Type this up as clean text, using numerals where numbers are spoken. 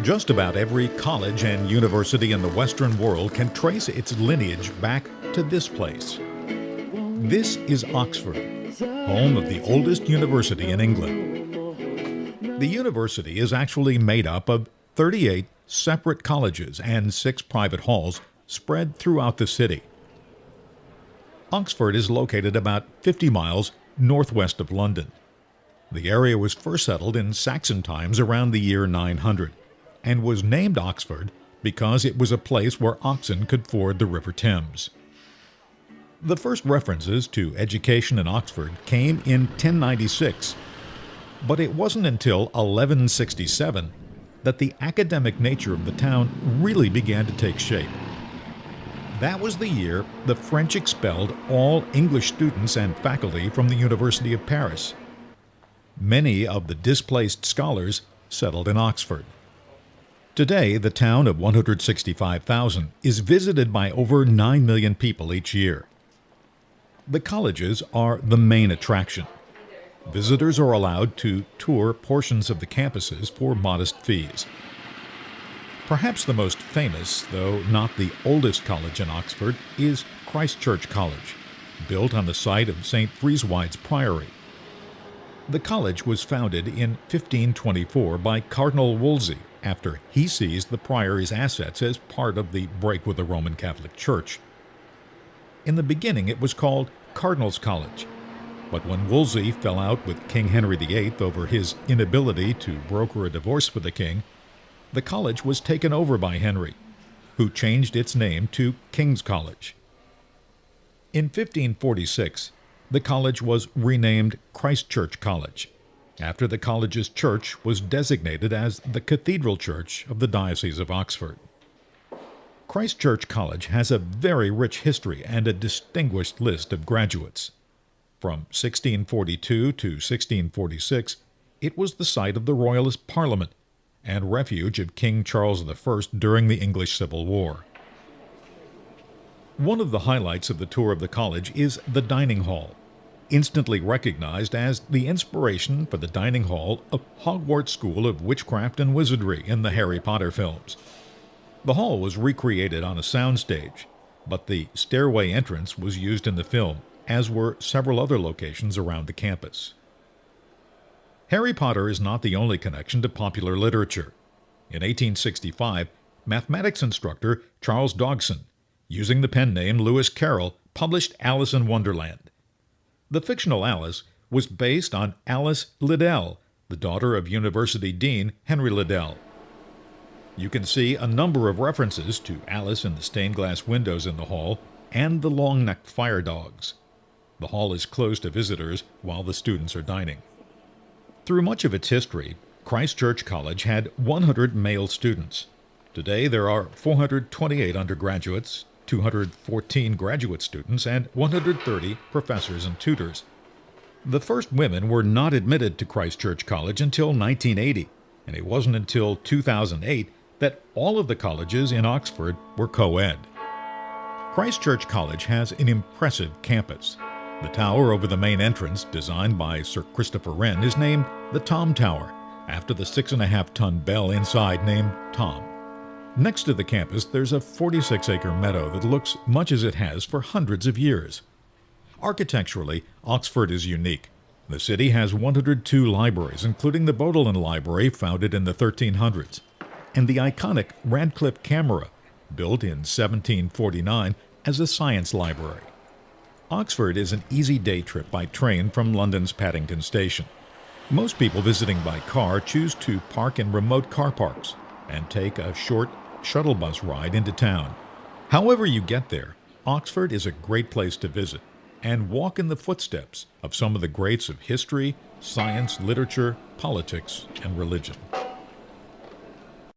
Just about every college and university in the Western world can trace its lineage back to this place. This is Oxford, home of the oldest university in England. The university is actually made up of 38 separate colleges and 6 private halls spread throughout the city. Oxford is located about 50 miles northwest of London. The area was first settled in Saxon times around the year 900 and was named Oxford because it was a place where oxen could ford the River Thames. The first references to education in Oxford came in 1096, but it wasn't until 1167 that the academic nature of the town really began to take shape. That was the year the French expelled all English students and faculty from the University of Paris. Many of the displaced scholars settled in Oxford. Today, the town of 165,000 is visited by over 9 million people each year. The colleges are the main attraction. Visitors are allowed to tour portions of the campuses for modest fees. Perhaps the most famous, though not the oldest college in Oxford, is Christ Church College, built on the site of St. Freeswide's Priory. The college was founded in 1524 by Cardinal Wolsey after he seized the priory's assets as part of the break with the Roman Catholic Church. In the beginning, it was called Cardinal's College, but when Wolsey fell out with King Henry VIII over his inability to broker a divorce for the king, the college was taken over by Henry, who changed its name to King's College. In 1546, the college was renamed Christ Church College, after the college's church was designated as the Cathedral Church of the Diocese of Oxford. Christ Church College has a very rich history and a distinguished list of graduates. From 1642 to 1646, it was the site of the Royalist Parliament and refuge of King Charles I during the English Civil War. One of the highlights of the tour of the college is the dining hall, instantly recognized as the inspiration for the dining hall of Hogwarts School of Witchcraft and Wizardry in the Harry Potter films. The hall was recreated on a soundstage, but the stairway entrance was used in the film, as were several other locations around the campus. Harry Potter is not the only connection to popular literature. In 1865, mathematics instructor Charles Dodgson, using the pen name Lewis Carroll, published Alice in Wonderland. The fictional Alice was based on Alice Liddell, the daughter of University Dean Henry Liddell. You can see a number of references to Alice in the stained glass windows in the hall and the long-necked fire dogs. The hall is closed to visitors while the students are dining. Through much of its history, Christ Church College had 100 male students. Today there are 428 undergraduates, 214 graduate students, and 130 professors and tutors. The first women were not admitted to Christ Church College until 1980, and it wasn't until 2008 that all of the colleges in Oxford were co-ed. Christ Church College has an impressive campus. The tower over the main entrance, designed by Sir Christopher Wren, is named the Tom Tower, after the 6.5-ton bell inside named Tom. Next to the campus, there's a 46-acre meadow that looks much as it has for hundreds of years. Architecturally, Oxford is unique. The city has 102 libraries, including the Bodleian Library, founded in the 1300s, and the iconic Radcliffe Camera, built in 1749 as a science library. Oxford is an easy day trip by train from London's Paddington Station. Most people visiting by car choose to park in remote car parks and take a short shuttle bus ride into town. However you get there, Oxford is a great place to visit and walk in the footsteps of some of the greats of history, science, literature, politics, and religion.